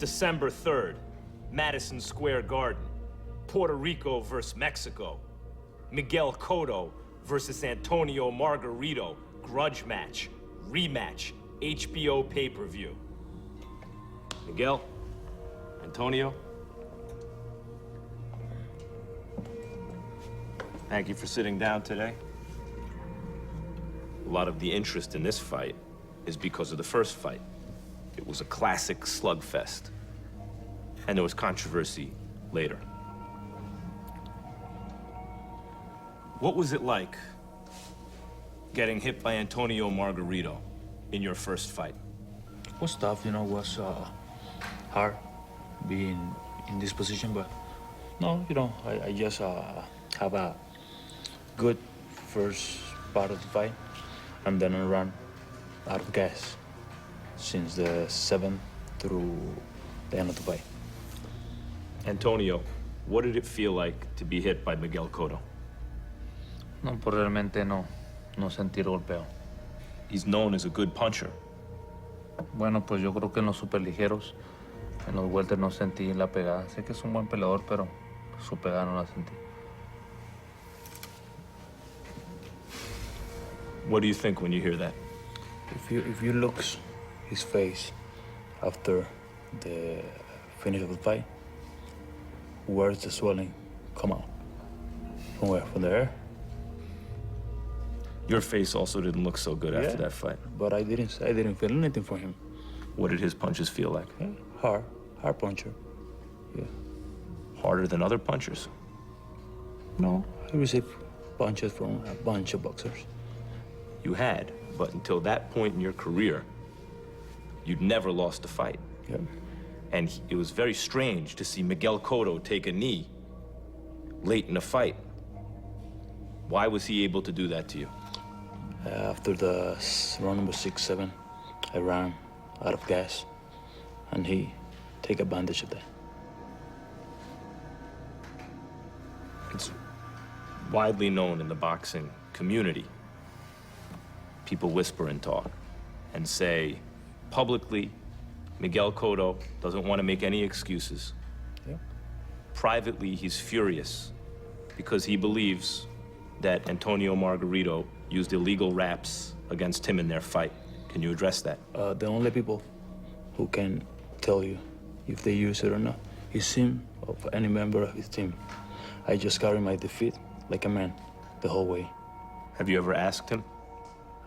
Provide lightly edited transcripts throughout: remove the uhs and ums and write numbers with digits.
December 3rd, Madison Square Garden. Puerto Rico versus Mexico. Miguel Cotto versus Antonio Margarito. Grudge match. Rematch. HBO pay-per-view. Miguel, Antonio, thank you for sitting down today. A lot of the interest in this fight is because of the first fight. It was a classic slugfest. And there was controversy later. What was it like getting hit by Antonio Margarito in your first fight? It was tough, was hard being in this position, but no, I just have a good first part of the fight, and then I ran out of gas since the 7th through the end of the fight. Antonio, what did it feel like to be hit by Miguel Cotto? No, pues realmente no sentí el golpeo. He's known as a good puncher. Bueno, pues yo creo que en los superligeros, en los welter no sentí la pegada. Sé que es un buen peleador, pero su pegada no la sentí. What do you think when you hear that? If you look his face after the finish of the fight, where's the swelling come out? From where? From the air? Your face also didn't look so good after that fight. But I didn't feel anything from him. What did his punches feel like? Yeah, hard puncher. Yeah. Harder than other punchers? No, I received punches from a bunch of boxers. You had, but until that point in your career, you'd never lost a fight. Yeah. And it was very strange to see Miguel Cotto take a knee late in a fight. Why was he able to do that to you? After the round number 6, 7, I ran out of gas, and he take advantage of that. It's widely known in the boxing community. People whisper and talk and say publicly, Miguel Cotto doesn't want to make any excuses. Yeah. Privately, he's furious because he believes that Antonio Margarito used illegal wraps against him in their fight. Can you address that? The only people who can tell you if they use it or not is him or any member of his team. I just carry my defeat like a man the whole way. Have you ever asked him?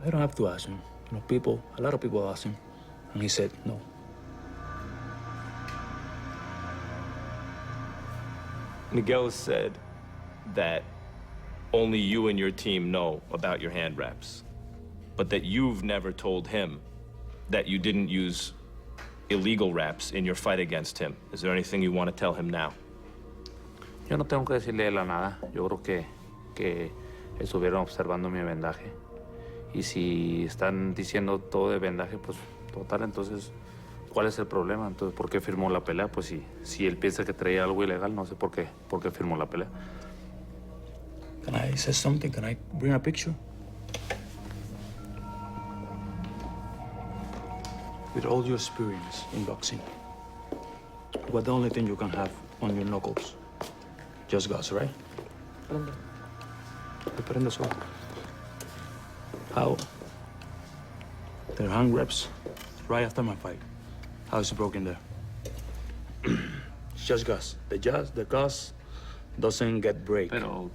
I don't have to ask him. A lot of people ask him, and he said no. Miguel said that only you and your team know about your hand wraps, but that you've never told him that you didn't use illegal wraps in your fight against him. Is there anything you want to tell him now? Yo no tengo que decirle a él nada. Yo creo que estuvieron observando mi vendaje. Y si están diciendo todo de vendaje, pues total, entonces, ¿cuál es el problema? Entonces, ¿por qué firmó la pelea? Pues si él piensa que traía algo ilegal, no sé por qué firmó la pelea. Can I say something? Can I bring a picture? With all your experience in boxing, what's the only thing you can have on your knuckles? Just guts, right? Prende solo. How? Their hand wraps right after my fight. How is it broken there? It's just gas. The gas doesn't get break. Pero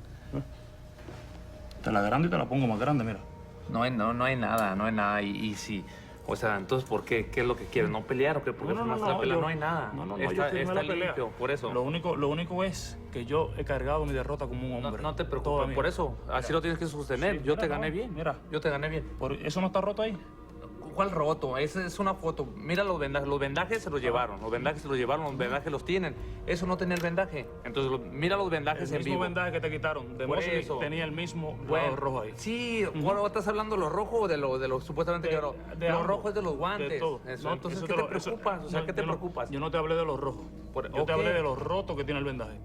Te la agrando y te la pongo más grande, mira. no hay nada. Y si, o sea, entonces, ¿por qué? ¿Qué es lo que quieres? ¿No pelear o qué? ¿Por qué firmaste la pelea? No hay nada. No, está, yo firmé está la pelea. limpio, por eso. Lo único es que yo he cargado mi derrota como un hombre. No te preocupes, por eso. Así lo tienes que sostener. Sí, Yo mira, te gané no, bien. mira. Yo te gané bien. ¿Eso no está roto ahí? ¿Cuál roto? Esa es una foto. Mira los vendajes. Los vendajes se los llevaron. Los vendajes los tienen. Eso no tenía el vendaje. Entonces, mira los vendajes en vivo. El mismo vendaje que te quitaron. De eso tenía el mismo lado rojo ahí. Sí, bueno, ¿estás hablando de lo rojo o de lo supuestamente que lo rojo es de los guantes? De todo. Eso. Entonces, ¿qué te preocupas? O sea, ¿qué te preocupas? Yo no te hablé de los rojos. Yo te hablé de los rotos que tiene el vendaje.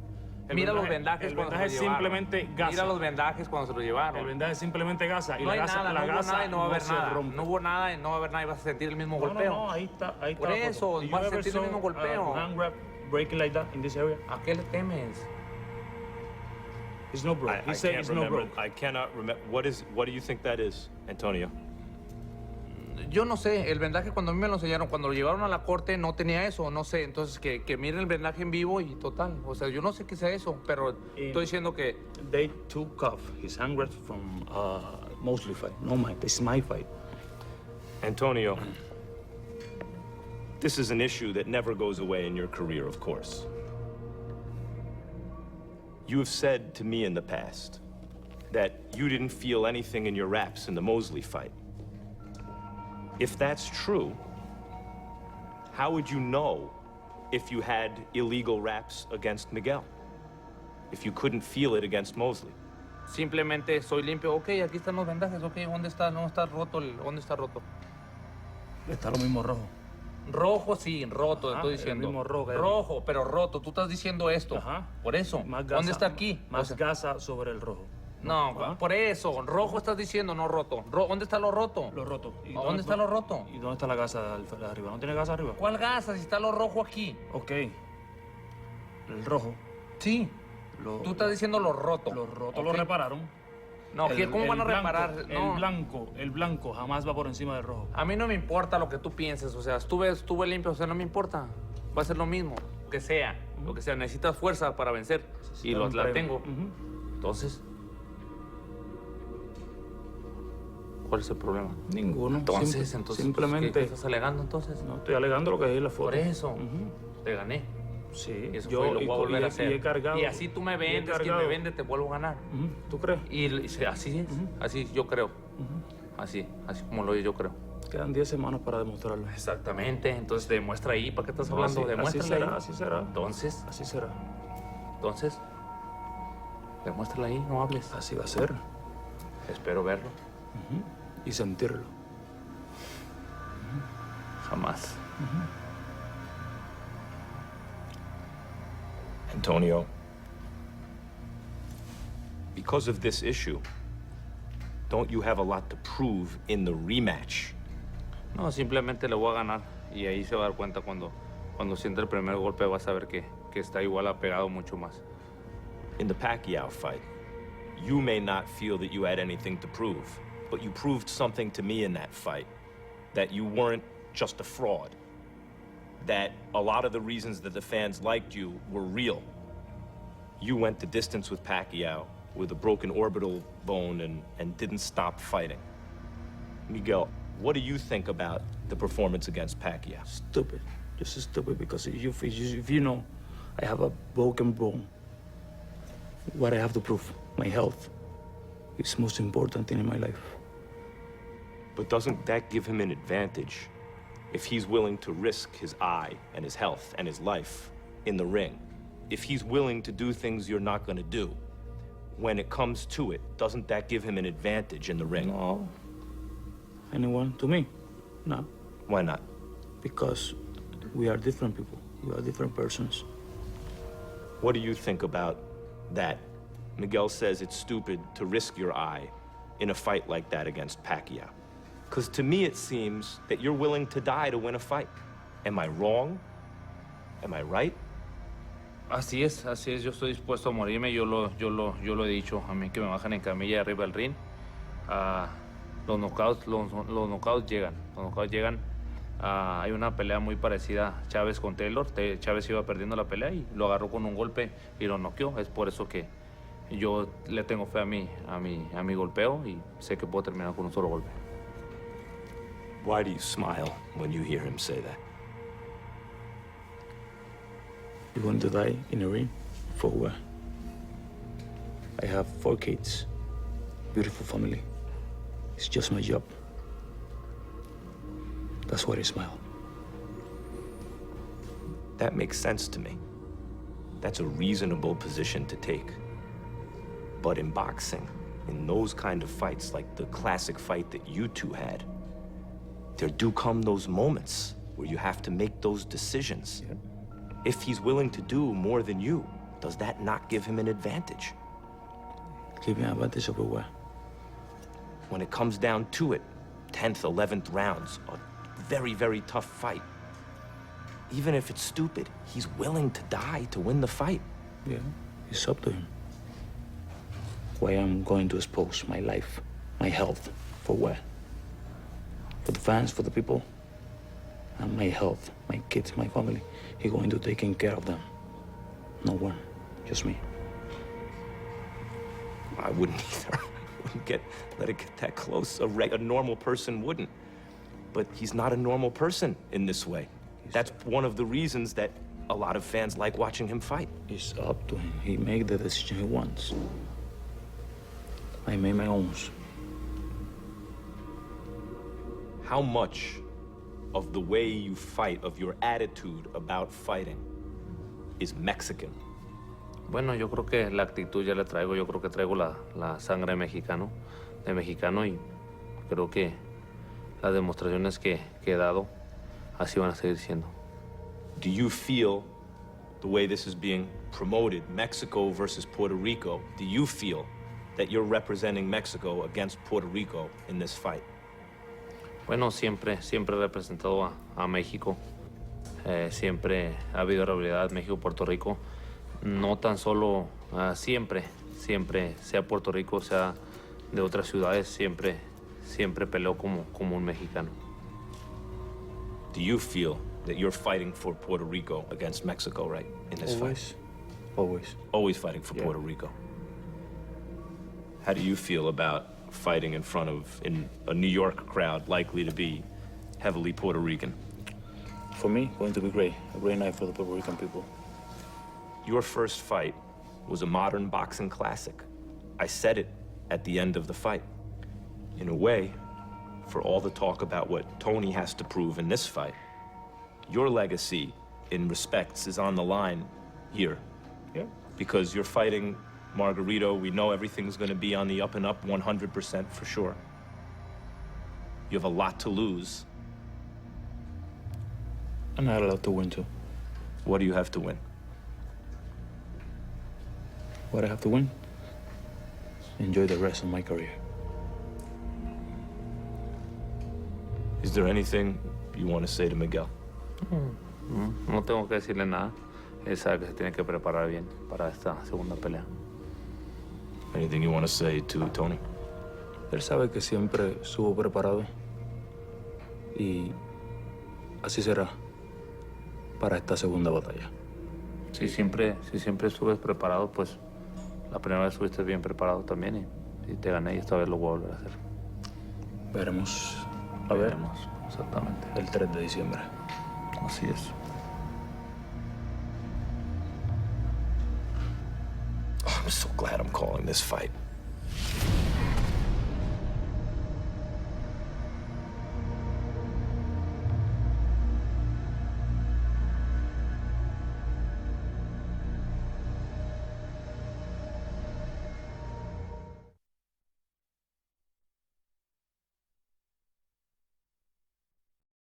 Mira los vendajes el cuando se vendaje lo llevaron. simplemente gasa. Mira los vendajes cuando se lo llevaron. El vendaje simplemente gasa. Y No hay la gasa, nada, la no hubo gasa nada y no va a haber se nada. rompe. No hubo nada y no va a haber nada y vas a sentir el mismo No, golpeo. no, ahí está Por la eso, foto. Did vas a you ever sentir el mismo saw, golpeo. hand wrap breaking like that in this area? ¿A qué le temes? It's no broke. He said it's no broke. I cannot remember. What do you think that is, Antonio? Yo no sé, el vendaje cuando a mí me lo enseñaron, cuando lo llevaron a la corte no tenía eso, no sé. Entonces que miren el vendaje en vivo y total. O sea, yo no sé qué sea eso, pero estoy diciendo que... They took off his hand wraps from Mosley fight. No, mine. This is my fight. Antonio, this is an issue that never goes away in your career, of course. You have said to me in the past that you didn't feel anything in your wraps in the Mosley fight. If that's true, how would you know if you had illegal wraps against Miguel? If you couldn't feel it against Mosley? Simplemente soy limpio. Ok, aquí están los vendajes. Ok, ¿dónde está? No está roto. ¿Dónde está roto? Está lo mismo rojo. Rojo sí, roto, Ajá, estoy el diciendo. mismo rojo. Rojo, pero roto. Tú estás diciendo esto. Ajá. Por eso. Más gasa, ¿Dónde está aquí? Más O sea, gasa sobre el rojo. no, Ajá. por eso. Rojo estás diciendo, no roto. ¿Dónde está lo roto? Lo roto. ¿Y ¿Dónde está lo roto? ¿Y dónde está la gasa de arriba? ¿No tiene gasa arriba? ¿Cuál gasa si está lo rojo aquí? Ok. El rojo. Sí. Lo, Tú estás diciendo lo roto. Lo roto Ok. lo repararon. No, ¿cómo van a reparar? No. El blanco jamás va por encima del rojo. A mí no me importa lo que tú pienses, o sea, estuve limpio, o sea, no me importa. Va a ser lo mismo, lo que sea. Necesitas fuerza para vencer y la tengo. Entonces, ¿cuál es el problema? Ninguno. Entonces, simplemente. ¿qué estás alegando entonces? No, estoy alegando lo que es la foto. Por eso, te gané. Sí, Y eso yo fue, lo voy a volver a hacer. Y he cargado. Y así tú me vendes, quien me vende te vuelvo a ganar. ¿Tú crees? Y así es, así yo creo. Así como lo yo creo. Quedan 10 semanas para demostrarlo. Exactamente, entonces demuestra ahí, ¿para qué estás hablando? Así Demuéstrala será, ahí. así será. Entonces, Así será. demuéstrala ahí, no hables. Así va a ser. Espero verlo. Y sentirlo. Jamás. Antonio, because of this issue, don't you have a lot to prove in the rematch? No, simplemente le voy a ganar y ahí se va a dar cuenta cuando sienta el primer golpe, va a saber que está igual apegado mucho más. In the Pacquiao fight, you may not feel that you had anything to prove, but you proved something to me in that fight, that you weren't just a fraud, that a lot of the reasons that the fans liked you were real. You went the distance with Pacquiao with a broken orbital bone and didn't stop fighting. Miguel, what do you think about the performance against Pacquiao? Stupid. Just stupid because if you know I have a broken bone, what I have to prove? My health is most important thing in my life. But doesn't that give him an advantage if he's willing to risk his eye and his health and his life in the ring? If he's willing to do things you're not going to do, when it comes to it, doesn't that give him an advantage in the ring? No. Anyone to me? No. Why not? Because we are different people. We are different persons. What do you think about that? Miguel says it's stupid to risk your eye in a fight like that against Pacquiao. Because to me it seems that you're willing to die to win a fight. Am I wrong? Am I right? Así es, yo estoy dispuesto a morirme, yo lo he dicho, a mí que me bajan en camilla arriba del ring. Los knockouts llegan. Hay una pelea muy parecida Chávez con Taylor. Chávez iba perdiendo la pelea y lo agarró con un golpe y lo noqueó. Es por eso que yo le tengo fe a mi golpeo y sé que puedo terminar con un solo golpe. Why do you smile when you hear him say that? You want to die in a ring? For what? I have 4 kids. Beautiful family. It's just my job. That's why I smile. That makes sense to me. That's a reasonable position to take. But in boxing, in those kind of fights, like the classic fight that you two had, there do come those moments where you have to make those decisions. Yeah. If he's willing to do more than you, does that not give him an advantage? Give me an advantage over where? When it comes down to it, 10th, 11th rounds, a very, very tough fight. Even if it's stupid, he's willing to die to win the fight. Yeah, it's up to him. Why I'm going to expose my life, my health, for what? For the fans, for the people, and my health, my kids, my family. He going to taking care of them. No one, just me. I wouldn't either. Let it get that close. A normal person wouldn't. But he's not a normal person in this way. That's one of the reasons that a lot of fans like watching him fight. It's up to him. He make the decision he wants. I made my own. How much of the way you fight, of your attitude about fighting, is Mexican? Bueno, yo creo que la actitud ya la traigo. Yo creo que traigo la sangre mexicano, de mexicano, y creo que las demostraciones que he dado así van a seguir siendo. Do you feel the way this is being promoted, Mexico versus Puerto Rico, do you feel that you're representing Mexico against Puerto Rico in this fight? Bueno, siempre he representado a México. Siempre ha habido rivalidad México-Puerto Rico. No tan solo siempre, sea Puerto Rico, sea de otras ciudades, siempre peleo como un mexicano. Do you feel that you're fighting for Puerto Rico against Mexico, right, in this fight? Always. Always fighting for Puerto Rico. How do you feel about fighting in a New York crowd likely to be heavily Puerto Rican? For me, going to be great. A great night for the Puerto Rican people. Your first fight was a modern boxing classic. I said it at the end of the fight. In a way, for all the talk about what Tony has to prove in this fight, your legacy in respects is on the line here. Yeah. Because you're fighting Margarito. We know everything's going to be on the up and up 100% for sure. You have a lot to lose. I'm not allowed to win too. What do you have to win? What I have to win? Enjoy the rest of my career. Is there anything you want to say to Miguel? No tengo que decirle nada. Él sabe que se tiene que preparar bien para esta segunda pelea. Anything you want to say to Tony? Él sabe que siempre estuvo preparado y así será para esta segunda batalla. Si siempre estuve preparado, pues la primera vez estuviste bien preparado también y te gané y esta vez lo voy a volver a hacer. Veremos. Veremos, exactamente. El 3 de diciembre. Así es. Oh, I'm so glad I'm calling this fight.